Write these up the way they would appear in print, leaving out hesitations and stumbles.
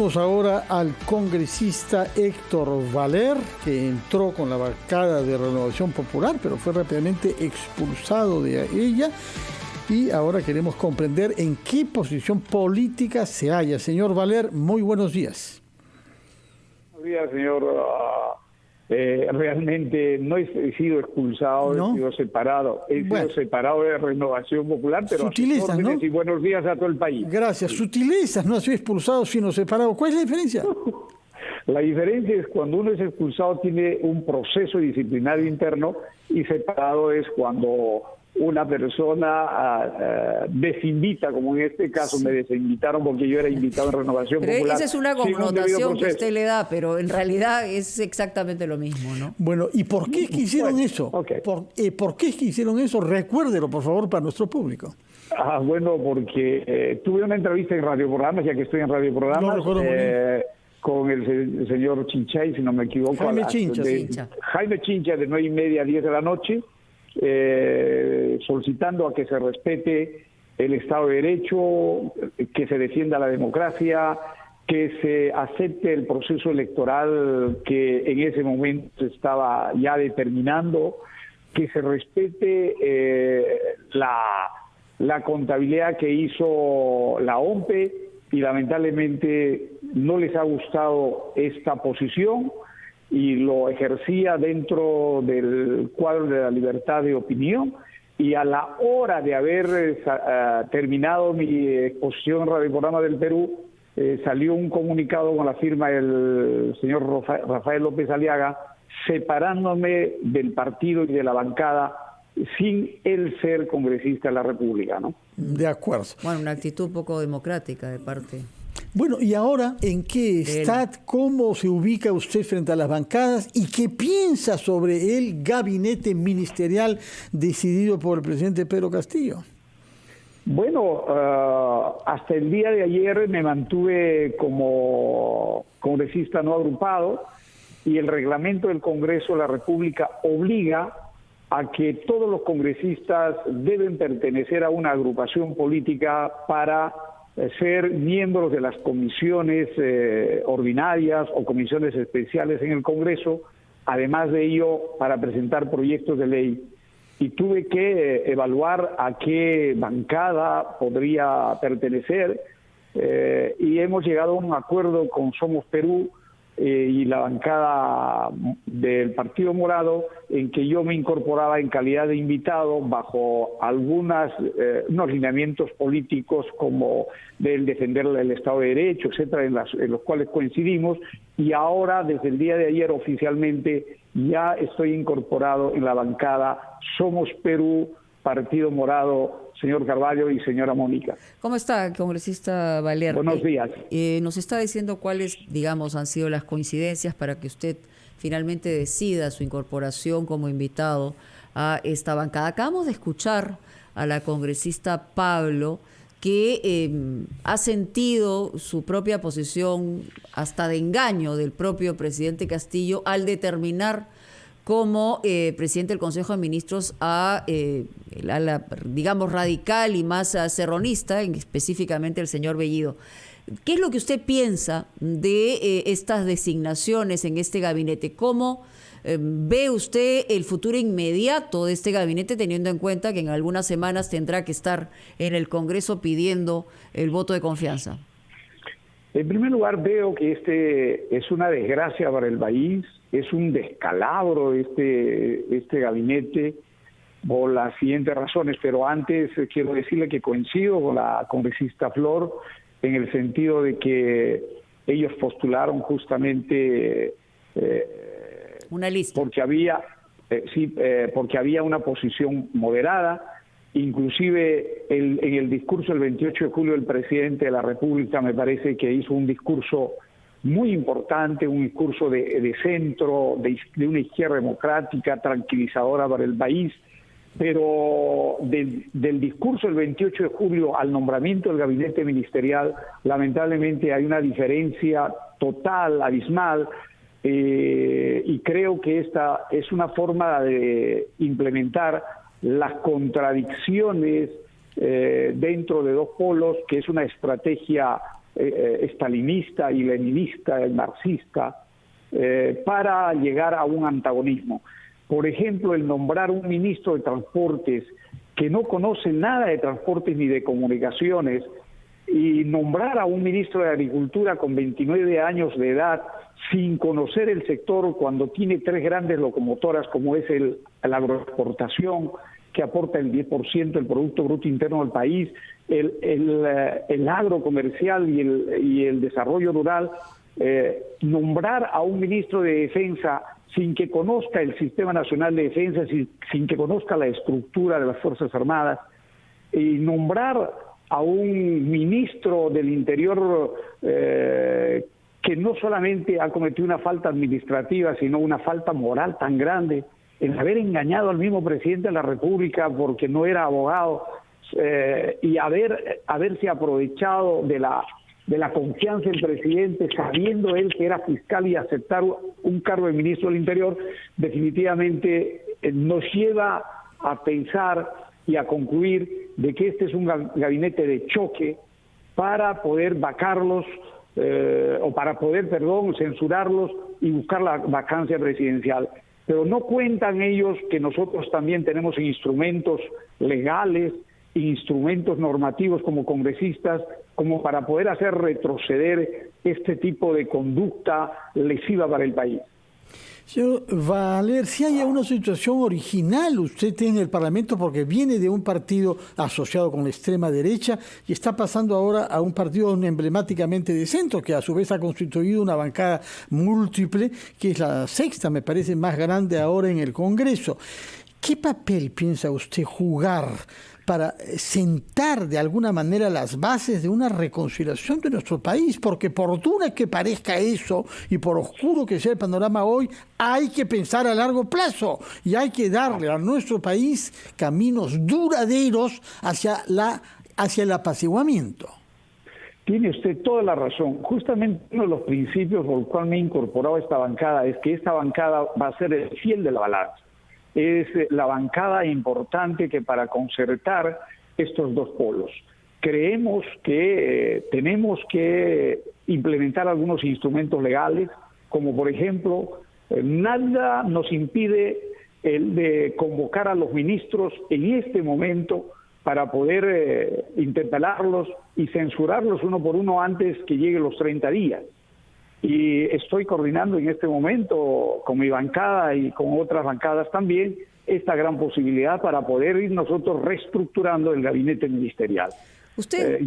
Tenemos ahora al congresista Héctor Valer, que entró con la bancada de Renovación Popular, pero fue rápidamente expulsado de ella. Y ahora queremos comprender en qué posición política se halla. Señor Valer, muy buenos días. Buenos días, señor. Realmente no he sido expulsado, ¿no? He sido separado. Sido separado de Renovación Popular, pero sutilezas, ¿no? Y buenos días a todo el país. Gracias. Sí. Sutilezas, no ha sido expulsado, sino separado. ¿Cuál es la diferencia? La diferencia es cuando uno es expulsado tiene un proceso disciplinario interno y separado es cuando una persona desinvita, como en este caso me desinvitaron porque yo era invitado en Renovación Popular. Esa es una connotación que usted le da, pero en realidad es exactamente lo mismo, ¿no? Bueno, ¿y por qué es que hicieron eso? Okay. ¿Por qué es que hicieron eso? Recuérdelo, por favor, para nuestro público. Bueno, porque tuve una entrevista en Radio Programas, ya que estoy en Radio Programas, con el señor Chinchay, si no me equivoco. Jaime Chincha. Jaime Chincha, de 9:30 a 10 de la noche. Solicitando a que se respete el Estado de Derecho, que se defienda la democracia, que se acepte el proceso electoral que en ese momento se estaba ya determinando, que se respete la contabilidad que hizo la OMPE, y lamentablemente no les ha gustado esta posición y lo ejercía dentro del cuadro de la libertad de opinión, y a la hora de haber terminado mi exposición en Radio Programa del Perú, salió un comunicado con la firma del señor Rafael López Aliaga, separándome del partido y de la bancada, sin él ser congresista de la República, ¿no? De acuerdo. Bueno, una actitud poco democrática de parte. Bueno, y ahora, ¿en qué está? ¿Cómo se ubica usted frente a las bancadas? ¿Y qué piensa sobre el gabinete ministerial decidido por el presidente Pedro Castillo? Bueno, hasta el día de ayer me mantuve como congresista no agrupado, y el reglamento del Congreso de la República obliga a que todos los congresistas deben pertenecer a una agrupación política para ser miembros de las comisiones ordinarias o comisiones especiales en el Congreso, además de ello para presentar proyectos de ley. Y tuve que evaluar a qué bancada podría pertenecer, y hemos llegado a un acuerdo con Somos Perú y la bancada del Partido Morado, en que yo me incorporaba en calidad de invitado bajo unos lineamientos políticos como del defender el Estado de Derecho, etcétera, en los cuales coincidimos, y ahora desde el día de ayer oficialmente ya estoy incorporado en la bancada Somos Perú, Partido Morado, señor Carvalho y señora Mónica. ¿Cómo está, congresista Valer? Buenos días. Nos está diciendo cuáles, digamos, han sido las coincidencias para que usted finalmente decida su incorporación como invitado a esta bancada. Acabamos de escuchar a la congresista Pablo, que ha sentido su propia posición hasta de engaño del propio presidente Castillo al determinar como presidente del Consejo de Ministros a la, digamos, radical y más serronista, específicamente el señor Bellido. ¿Qué es lo que usted piensa de estas designaciones en este gabinete? ¿Cómo ve usted el futuro inmediato de este gabinete, teniendo en cuenta que en algunas semanas tendrá que estar en el Congreso pidiendo el voto de confianza? En primer lugar, veo que este es una desgracia para el país, es un descalabro este gabinete por las siguientes razones, pero antes quiero decirle que coincido con la congresista Flor en el sentido de que ellos postularon justamente una lista, porque había una posición moderada. Inclusive en el discurso del 28 de julio el presidente de la República me parece que hizo un discurso muy importante, un discurso de centro, de una izquierda democrática, tranquilizadora para el país, pero del discurso del 28 de julio al nombramiento del gabinete ministerial, lamentablemente hay una diferencia total, abismal, y creo que esta es una forma de implementar las contradicciones dentro de dos polos, que es una estrategia estalinista y leninista, marxista, para llegar a un antagonismo. Por ejemplo, el nombrar un ministro de Transportes que no conoce nada de transportes ni de comunicaciones, y nombrar a un ministro de Agricultura con 29 años de edad sin conocer el sector, cuando tiene 3 grandes locomotoras como es la agroexportación, que aporta el 10% del Producto Bruto Interno del país, el agro comercial y el desarrollo rural, nombrar a un ministro de Defensa sin que conozca el Sistema Nacional de Defensa, sin que conozca la estructura de las Fuerzas Armadas, y nombrar a un ministro del Interior que no solamente ha cometido una falta administrativa, sino una falta moral tan grande, en haber engañado al mismo presidente de la República porque no era abogado, y haberse aprovechado de la confianza del presidente, sabiendo él que era fiscal, y aceptar un cargo de ministro del Interior, definitivamente nos lleva a pensar y a concluir de que este es un gabinete de choque para poder vacarlos, o para poder, censurarlos y buscar la vacancia presidencial. Pero no cuentan ellos que nosotros también tenemos instrumentos legales, instrumentos normativos como congresistas, como para poder hacer retroceder este tipo de conducta lesiva para el país. Señor Valer, si hay una situación original usted tiene en el Parlamento, porque viene de un partido asociado con la extrema derecha y está pasando ahora a un partido emblemáticamente de centro, que a su vez ha constituido una bancada múltiple, que es la sexta, me parece, más grande ahora en el Congreso. ¿Qué papel piensa usted jugar para sentar de alguna manera las bases de una reconciliación de nuestro país? Porque por dura que parezca eso y por oscuro que sea el panorama hoy, hay que pensar a largo plazo y hay que darle a nuestro país caminos duraderos hacia el apaciguamiento. Tiene usted toda la razón. Justamente uno de los principios por el cual me he incorporado a esta bancada es que esta bancada va a ser el fiel de la balanza. Es la bancada importante que para concertar estos dos polos. Creemos que tenemos que implementar algunos instrumentos legales, como por ejemplo, nada nos impide el de convocar a los ministros en este momento para poder interpelarlos y censurarlos uno por uno antes que lleguen los 30 días. Y estoy coordinando en este momento con mi bancada y con otras bancadas también esta gran posibilidad para poder ir nosotros reestructurando el gabinete ministerial. ¿Usted?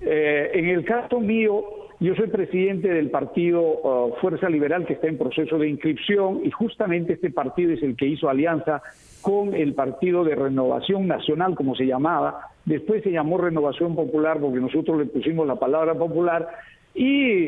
En el caso mío, yo soy presidente del partido Fuerza Liberal, que está en proceso de inscripción, y justamente este partido es el que hizo alianza con el Partido de Renovación Nacional, como se llamaba. Después se llamó Renovación Popular porque nosotros le pusimos la palabra popular, y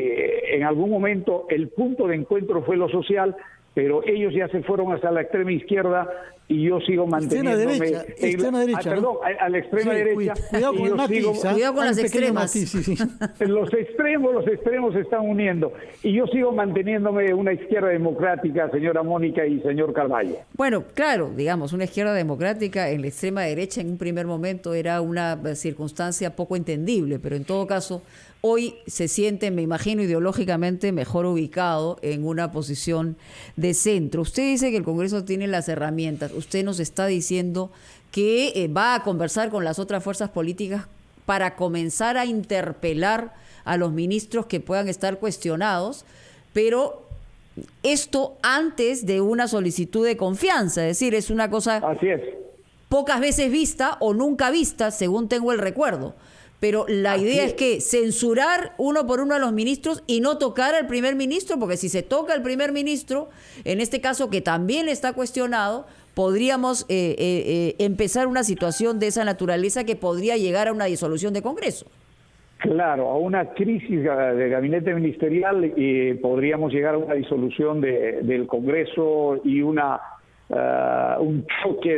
en algún momento el punto de encuentro fue lo social, pero ellos ya se fueron hacia la extrema izquierda y yo sigo manteniéndome... Extrema derecha, perdón, a la extrema derecha. Cuidado con el matiz, cuidado con las extremas. Matiz, Los extremos se están uniendo. Y yo sigo manteniéndome una izquierda democrática, señora Mónica y señor Carvalho. Bueno, claro, digamos, una izquierda democrática en la extrema derecha en un primer momento era una circunstancia poco entendible, pero en todo caso... Hoy se siente, me imagino, ideológicamente mejor ubicado en una posición de centro. Usted dice que el Congreso tiene las herramientas. Usted nos está diciendo que va a conversar con las otras fuerzas políticas para comenzar a interpelar a los ministros que puedan estar cuestionados, pero esto antes de una solicitud de confianza. Es decir, es una cosa Así es. Pocas veces vista o nunca vista, según tengo el recuerdo. Pero la idea es que censurar uno por uno a los ministros y no tocar al primer ministro, porque si se toca al primer ministro, en este caso que también está cuestionado, podríamos empezar una situación de esa naturaleza que podría llegar a una disolución de Congreso. Claro, a una crisis de gabinete ministerial, y podríamos llegar a una disolución del Congreso y un choque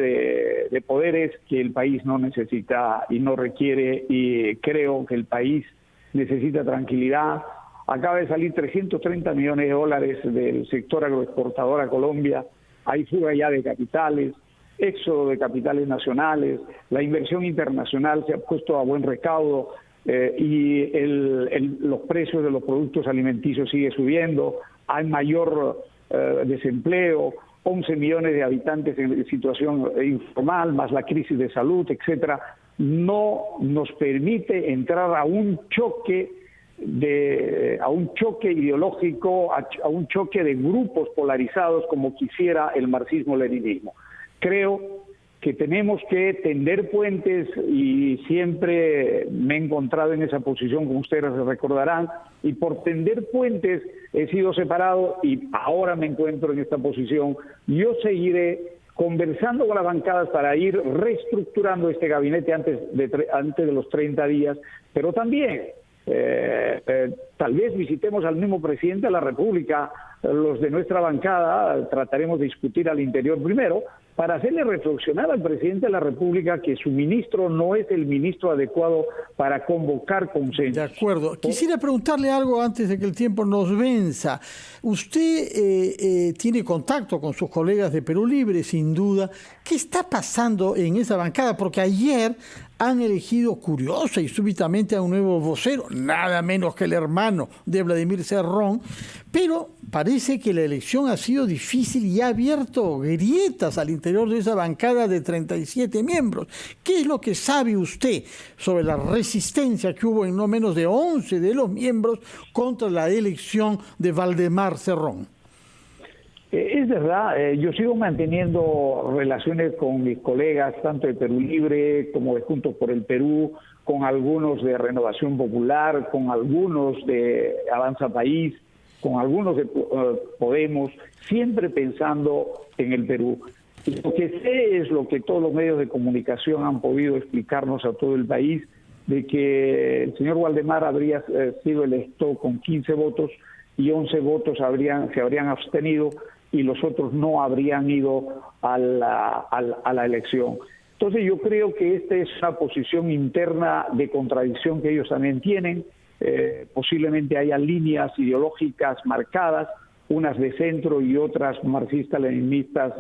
de poderes que el país no necesita y no requiere, y creo que el país necesita tranquilidad. Acaba de salir $330 millones del sector agroexportador a Colombia, hay fuga ya de capitales, éxodo de capitales nacionales, la inversión internacional se ha puesto a buen recaudo, y los precios de los productos alimenticios siguen subiendo, hay mayor desempleo, 11 millones de habitantes en situación informal, más la crisis de salud, etcétera, no nos permite entrar a un choque ideológico, a un choque de grupos polarizados como quisiera el marxismo-leninismo. Creo que tenemos que tender puentes y siempre me he encontrado en esa posición, como ustedes recordarán, y por tender puentes he sido separado y ahora me encuentro en esta posición. Yo seguiré conversando con las bancadas para ir reestructurando este gabinete antes de los 30 días, pero también tal vez visitemos al mismo presidente de la República, los de nuestra bancada, trataremos de discutir al interior primero, para hacerle reflexionar al presidente de la República que su ministro no es el ministro adecuado para convocar consensos. De acuerdo. Quisiera preguntarle algo antes de que el tiempo nos venza. Usted tiene contacto con sus colegas de Perú Libre, sin duda. ¿Qué está pasando en esa bancada? Porque ayer han elegido curiosa y súbitamente a un nuevo vocero, nada menos que el hermano de Vladimir Cerrón, pero parece que la elección ha sido difícil y ha abierto grietas al interior de esa bancada de 37 miembros. ¿Qué es lo que sabe usted sobre la resistencia que hubo en no menos de 11 de los miembros contra la elección de Valdemar Cerrón? Es verdad, yo sigo manteniendo relaciones con mis colegas, tanto de Perú Libre como de Juntos por el Perú, con algunos de Renovación Popular, con algunos de Avanza País, con algunos de Podemos, siempre pensando en el Perú. Y lo que sé es lo que todos los medios de comunicación han podido explicarnos a todo el país, de que el señor Valdemar habría sido electo con 15 votos y 11 votos se habrían abstenido, y los otros no habrían ido a la elección. Entonces yo creo que esta es una posición interna de contradicción que ellos también tienen. Posiblemente haya líneas ideológicas marcadas, unas de centro y otras marxistas-leninistas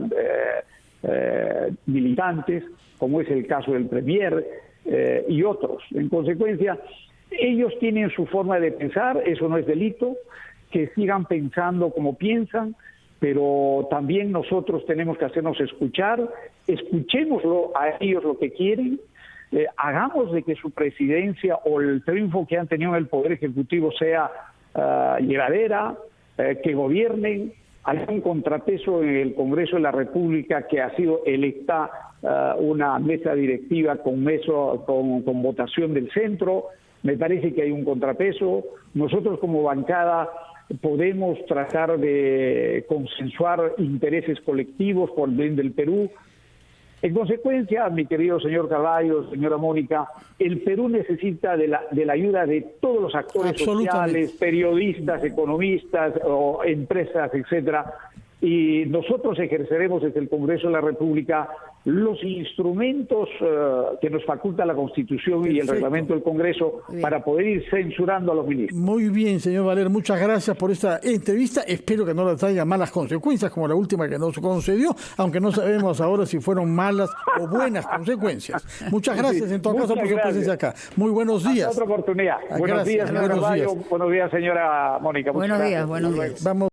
militantes, como es el caso del Premier y otros. En consecuencia, ellos tienen su forma de pensar, eso no es delito, que sigan pensando como piensan, pero también nosotros tenemos que hacernos escuchar, escuchémoslo a ellos lo que quieren, hagamos de que su presidencia o el triunfo que han tenido en el Poder Ejecutivo sea llevadera, que gobiernen. Hay un contrapeso en el Congreso de la República que ha sido electa una mesa directiva con votación del centro. Me parece que hay un contrapeso. Nosotros como bancada podemos tratar de consensuar intereses colectivos por el bien del Perú. En consecuencia, mi querido señor Carvalho, señora Mónica, el Perú necesita de la ayuda de todos los actores sociales, periodistas, economistas, o empresas, etcétera, y nosotros ejerceremos desde el Congreso de la República los instrumentos que nos faculta la Constitución. Perfecto. Y el reglamento del Congreso para poder ir censurando a los ministros. Muy bien, señor Valer, muchas gracias por esta entrevista. Espero que no le traiga malas consecuencias como la última que nos concedió, aunque no sabemos ahora si fueron malas o buenas consecuencias. Muchas gracias en todo caso por su presencia acá. Muy buenos días. Hasta otra oportunidad. Buenos días, señor Carvalho. Buenos días, señora Mónica. Buenos días. Vamos.